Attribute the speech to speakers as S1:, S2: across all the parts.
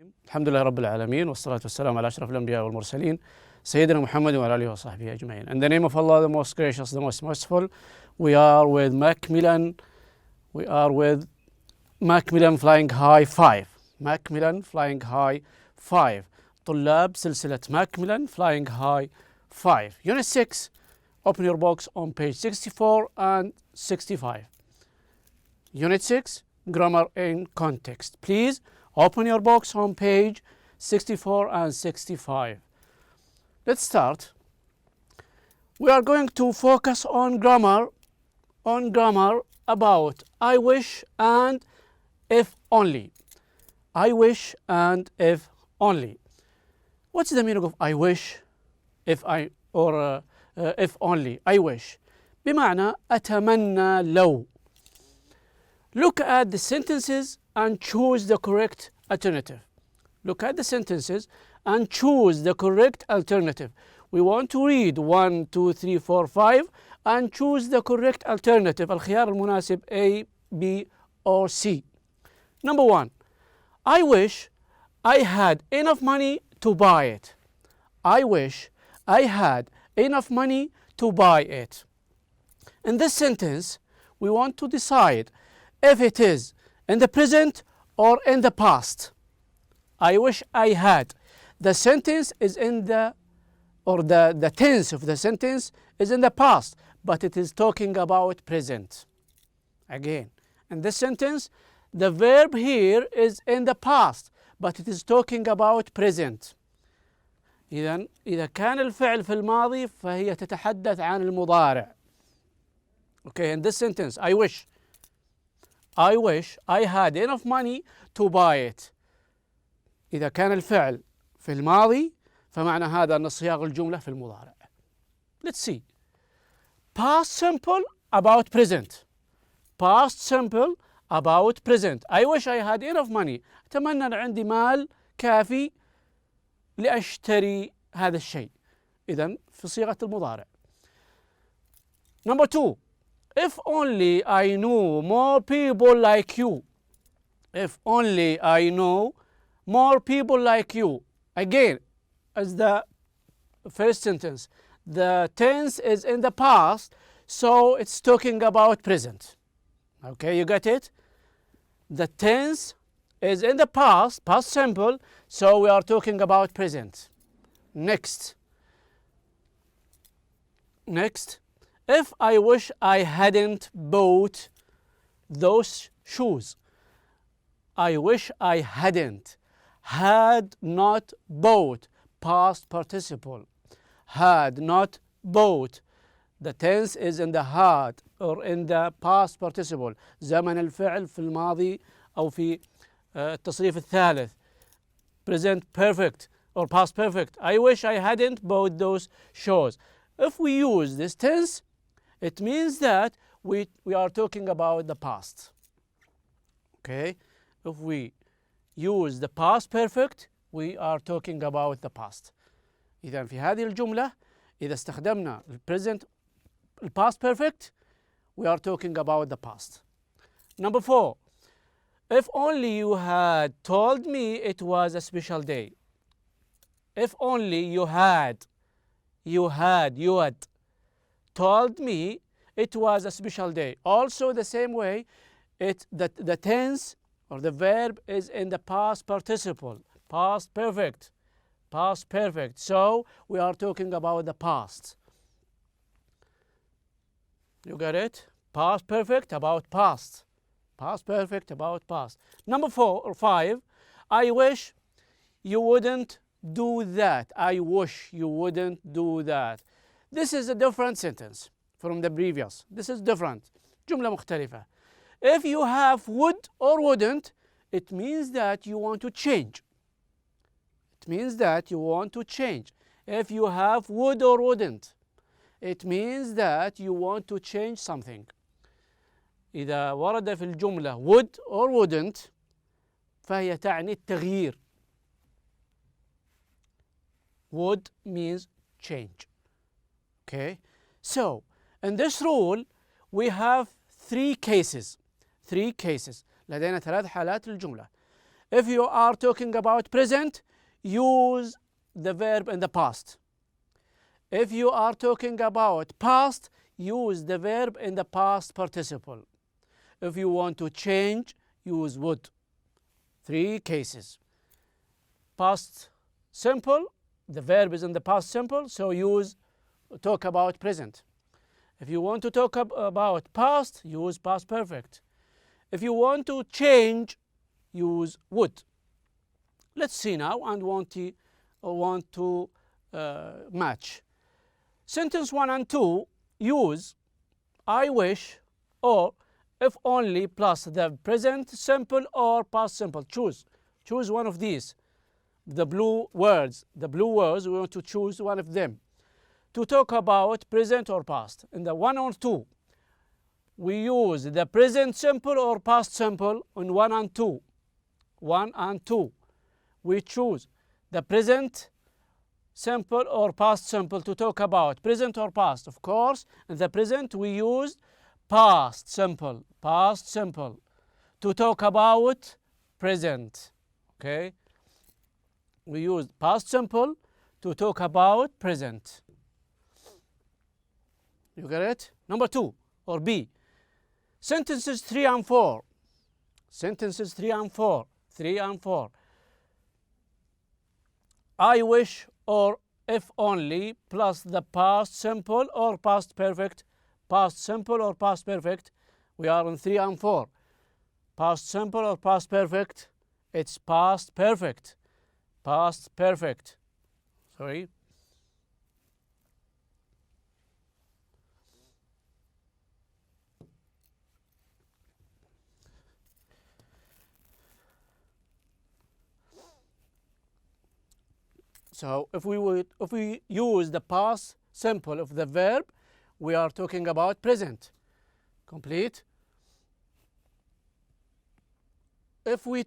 S1: الحمد لله رب العالمين والصلاة والسلام على أشرف الأنبياء والمرسلين سيدنا محمد وعلى آله وصحبه أجمعين. In the name of Allah, the most gracious, the most merciful, we are with Macmillan Flying High 5. Macmillan Flying High 5. طلاب سلسلة Macmillan Flying High 5. Unit 6. Open your box on page 64 and 65. Unit 6. Grammar in context. Please open your box on page 64 and 65. Let's start. We are going to focus on grammar about I wish and if only. I wish and if only. What's the meaning of I wish, if only? I wish بمعنى أتمنى لو. Look at the sentences and choose the correct alternative. Look at the sentences and choose the correct alternative. We want to read 1, 2, 3, 4, 5 and choose the correct alternative. الخيار المناسب A, B or C. Number 1. I wish I had enough money to buy it. I wish I had enough money to buy it. In this sentence, we want to decide if it is in the present or in the past. I wish I had. The sentence is in the tense of the sentence is in the past, but it is talking about present. Again, in this sentence, the verb here is in the past, but it is talking about present. إذا كان الفعل في الماضي فهي تتحدث عن المضارع. Okay, in this sentence, I wish I had enough money to buy it. إذا كان الفعل في الماضي فمعنى هذا أن صياغ الجملة في المضارع. Let's see. Past simple about present. Past simple about present. I wish I had enough money. أتمنى أن عندي مال كافي لأشتري هذا الشيء. إذن في صيغة المضارع. Number 2. If only I knew more people like you. If only I know more people like you. Again, as the first sentence, the tense is in the past, so it's talking about present. Okay, you get it? The tense is in the past simple, so we are talking about present. Next. If I wish I hadn't bought those shoes. I wish I hadn't. Had not bought. Past participle. Had not bought. The tense is in the had or in the past participle. زمن الفعل في الماضي أو في التصريف الثالث. Present perfect or past perfect. I wish I hadn't bought those shoes. If we use this tense, it means that we are talking about the past. Okay? If we use the past perfect, we are talking about the past. إذا في هذه الجملة إذا استخدمنا the past perfect, we are talking about the past. Number 4. If only you had told me it was a special day. If only you had told me it was a special day. Also the same way, the tense or the verb is in the past participle, past perfect. So we are talking about the past. You got it? Past perfect about past. Past perfect about past. Number 4 or 5. I wish you wouldn't do that. I wish you wouldn't do that. This is a different sentence from the previous. This is different. جملة مختلفة. If you have would or wouldn't, it means that you want to change. It means that you want to change. If you have would or wouldn't, it means that you want to change something. إذا ورد في الجملة would or wouldn't فهي تعني التغيير. Would means change. Okay? So, in this rule, we have three cases. لدينا 3 حالات للجملة. If you are talking about present, use the verb in the past. If you are talking about past, use the verb in the past participle. If you want to change, use would. 3 cases. Past simple, the verb is in the past simple, so talk about present. If you want to talk about past, use past perfect. If you want to change, use would. Let's see now and want to match. Sentence 1 and 2 use I wish or if only plus the present simple or past simple. Choose one of these. The blue words, we want to choose one of them to talk about present or past. In the 1 or 2, we use the present simple or past simple in 1 and 2. 1 and 2. We choose the present simple or past simple to talk about present or past. Of course, in the present we use past simple to talk about present. Okay? We use past simple to talk about present. You get it? Number 2 or B. Sentences 3 and 4. Sentences 3 and 4. 3 and 4. I wish or if only plus the past simple or past perfect. Past simple or past perfect. We are on 3 and 4. Past simple or past perfect. It's past perfect. Past perfect. Sorry. So if we use the past simple of the verb, we are talking about present. Complete. If we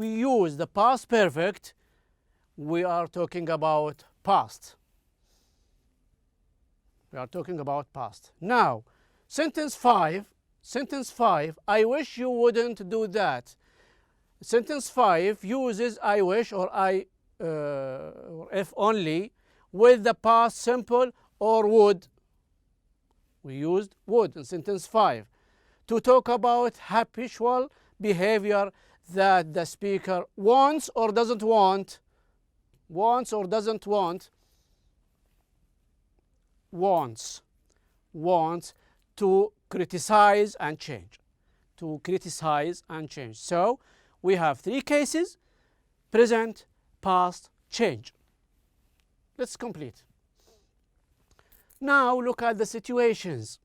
S1: use the past perfect, we are talking about past. We are talking about past. Now, sentence 5, I wish you wouldn't do that. Sentence 5 uses I wish or or if only with the past simple or would. We used would in sentence 5 to talk about habitual behavior that the speaker wants or doesn't want. Wants or doesn't want. Wants to criticize and change. To criticize and change. So we have 3 cases: present, past, change. Let's complete. Now look at the situations.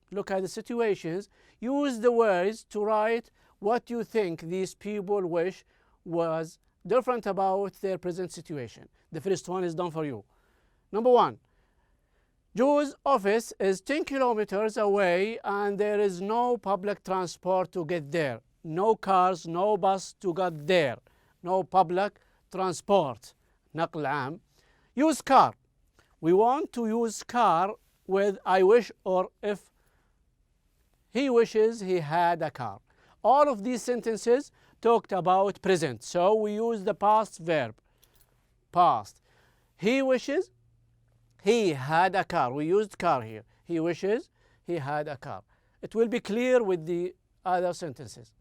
S1: Use the words to write what you think these people wish was different about their present situation. The first one is done for you. Number 1. Joe's office is 10 kilometers away and there is no public transport to get there. No cars, no bus to get there. No public transport. نقل عام. Use car. We want to use car with I wish or if he wishes he had a car. All of these sentences talked about present, so we use the past verb. Past. He wishes he had a car. We used car here. He wishes he had a car. It will be clear with the other sentences.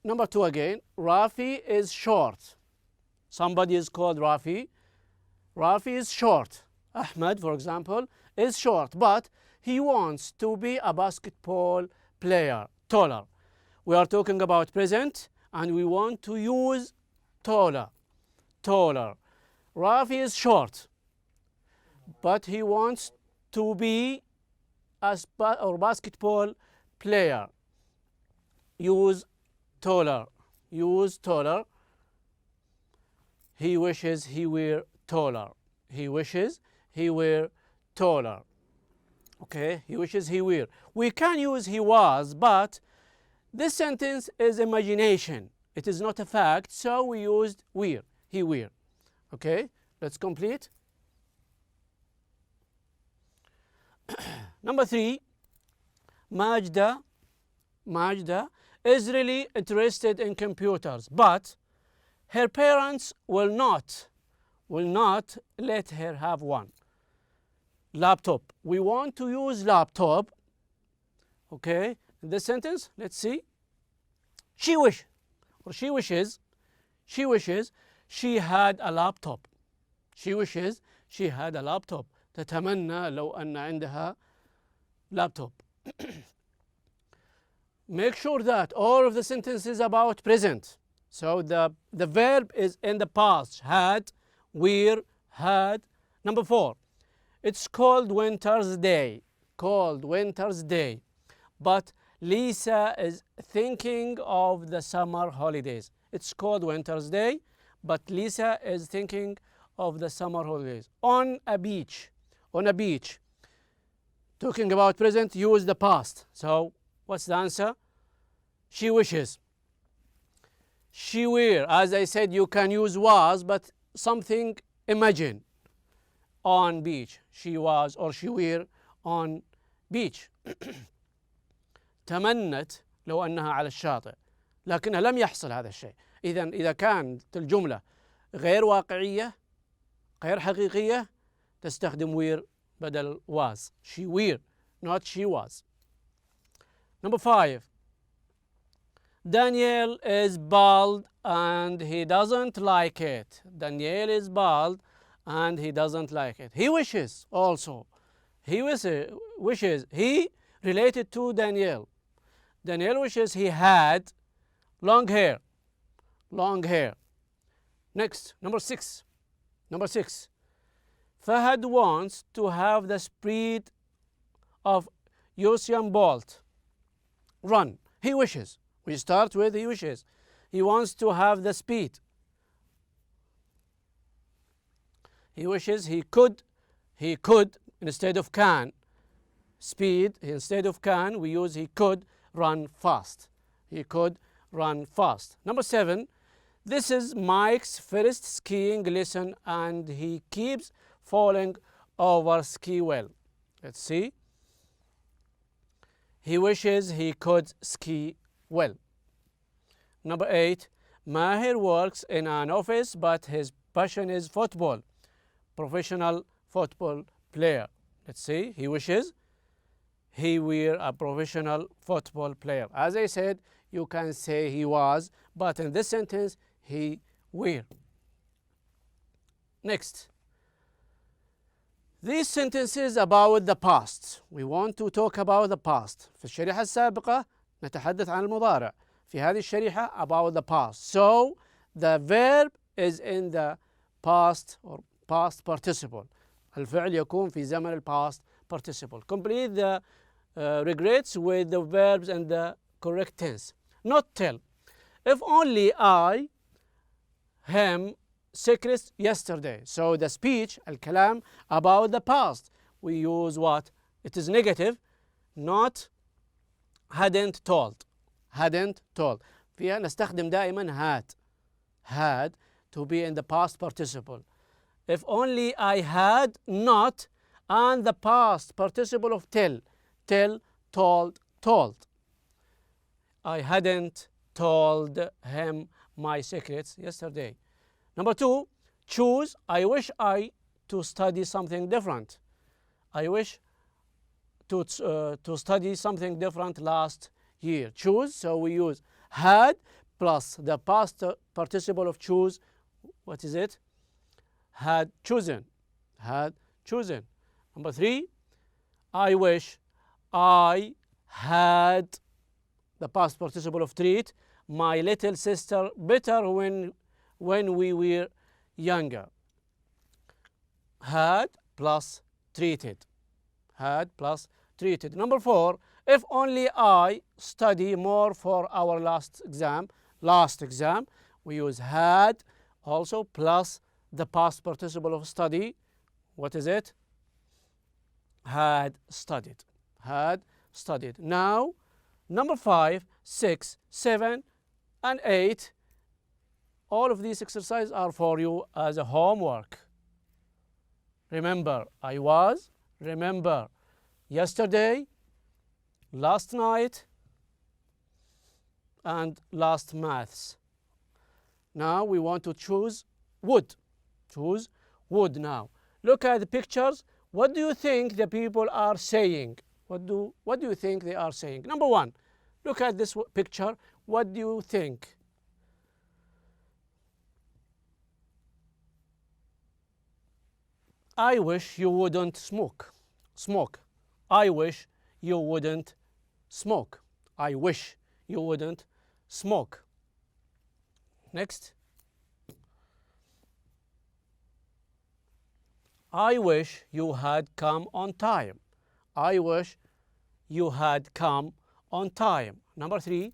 S1: Number 2 again. Rafi is short. Somebody is called Rafi. Rafi is short. Ahmed, for example, is short, but he wants to be a basketball player, taller. We are talking about present and we want to use taller. Rafi is short, but he wants to be a basketball player. Use taller. He wishes he were taller. Okay, he wishes he were. We can use he was, but this sentence is imagination. It is not a fact, so we used were. He were. Okay, let's complete. Number 3, Majda is really interested in computers, but her parents will not let her have one. Laptop. We want to use laptop. Okay, in this sentence, let's see. She wishes she had a laptop. She wishes she had a laptop. تتمنى لو أن عندها laptop. Make sure that all of the sentences about present. So the verb is in the past. Had, were, had. Number 4. It's cold winter's day. Cold winter's day. But Lisa is thinking of the summer holidays. It's cold winter's day, but Lisa is thinking of the summer holidays. On a beach. On a beach. Talking about present, use the past. So what's the answer? She wishes. She were. As I said, you can use was, but something imagine. On beach. She was or she were on beach. تمنت لو أنها على الشاطئ، لكنها لم يحصل هذا الشيء. إذا كانت الجملة غير واقعية غير حقيقية تستخدم were بدل was. She were, not she was. Number 5. Daniel is bald and he doesn't like it. Daniel is bald and he doesn't like it. He wishes also. He wishes. He related to Daniel. Daniel wishes he had long hair. Long hair. Next, number 6. Number 6. Fahad wants to have the speed of Usain Bolt. Run. He wishes. We start with he wishes. He wants to have the speed. He wishes he could instead of can. Speed, instead of can, we use he could run fast. He could run fast. Number 7. This is Mike's first skiing lesson and he keeps falling over ski well. Let's see. He wishes he could ski well. Number 8. Mahir works in an office but his passion is football. Professional football player. Let's see. He wishes he were a professional football player. As I said, you can say he was, but in this sentence, he were. Next. These sentences about the past. We want to talk about the past. في الشريحة السابقة نتحدث عن المضارع. في هذه الشريحة about the past. So, the verb is in the past or past participle. الفعل يكون في زمن ال past participle. Complete the regrets with the verbs and the correct tense. Not tell. If only I, him, secrets yesterday. So the speech, الكلام about the past. We use what? It is negative. Not hadn't told. Hadn't told. فيها نستخدم دائما had to be in the past participle. If only I had not and the past participle of tell. Tell, told. I hadn't told him my secrets yesterday. Number 2, choose. I wish I to study something different. I wish to study something different last year. Choose, so we use had plus the past participle of choose. What is it? Had chosen. Had chosen. Number 3, I wish I had the past participle of treat my little sister better when we were younger. Had plus treated. Had plus treated. Number 4, if only I study more for our last exam. Last exam, we use had also plus the past participle of study. What is it? Had studied. Had studied. Now, number 5, 6, 7, and 8, all of these exercises are for you as a homework. Remember, I was. Remember, yesterday, last night, and last maths. Now we want to choose would. Choose would now. Look at the pictures. What do you think the people are saying? What do you think they are saying? Number one, look at this picture. What do you think? I wish you wouldn't smoke. Smoke. I wish you wouldn't smoke. I wish you wouldn't smoke. Next. I wish you had come on time. I wish you had come on time. Number three.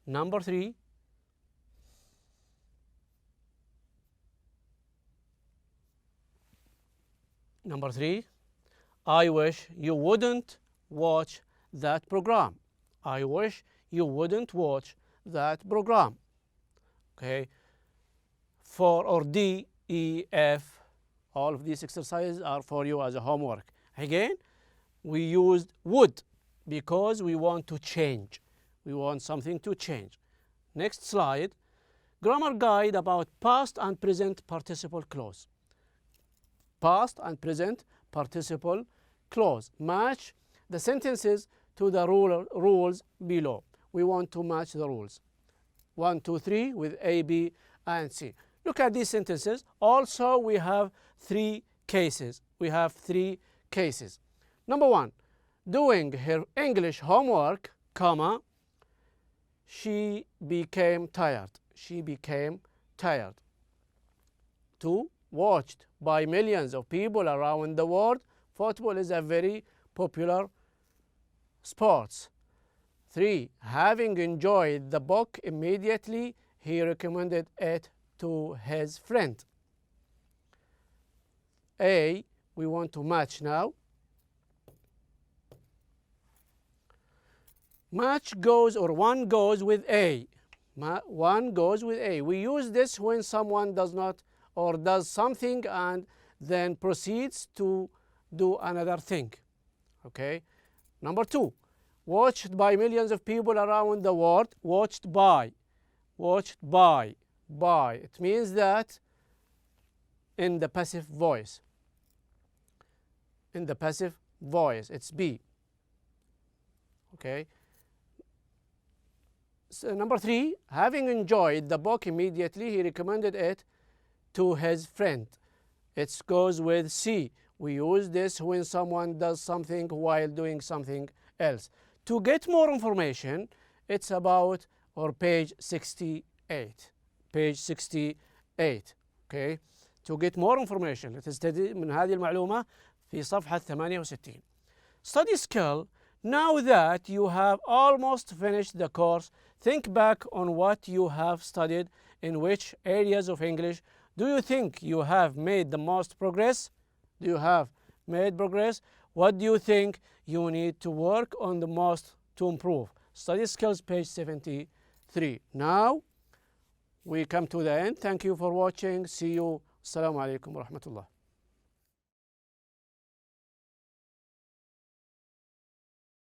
S1: Number three. Number three. I wish you wouldn't watch that program. I wish you wouldn't watch that program. Okay. 4 or D, E, F, all of these exercises are for you as a homework. Again, we used would because we want to change. We want something to change. Next slide. Grammar guide about past and present participle clause. Past and present participle clause. Match the sentences to the rules below. We want to match the rules. 1, 2, 3 with A, B, and C. Look at these sentences. Also, we have 3 cases. We have 3 cases. Number 1, doing her English homework, comma, she became tired. She became tired. 2, watched by millions of people around the world. Football is a very popular sport. 3, having enjoyed the book immediately, he recommended it to his friend. A, we want to match now. Match goes, or one goes with A. One goes with A. We use this when someone does not or does something and then proceeds to do another thing. Okay. Number 2, watched by millions of people around the world. Watched by. Watched by. By. It means that in the passive voice. In the passive voice, it's B. Okay. So number 3, having enjoyed the book immediately, he recommended it to his friend. It goes with C. We use this when someone does something while doing something else. To get more information, it's about or page 68. Page 68. Okay. To get more information, لتستفيد من هذه المعلومة في صفحة 68. Study skill. Now that you have almost finished the course, think back on what you have studied. In which areas of English do you think you have made the most progress? Do you have made progress? What do you think you need to work on the most to improve? Study skills, page 73. Now we come to the end. Thank you for watching. See you. Assalamu alaikum wa rahmatullah.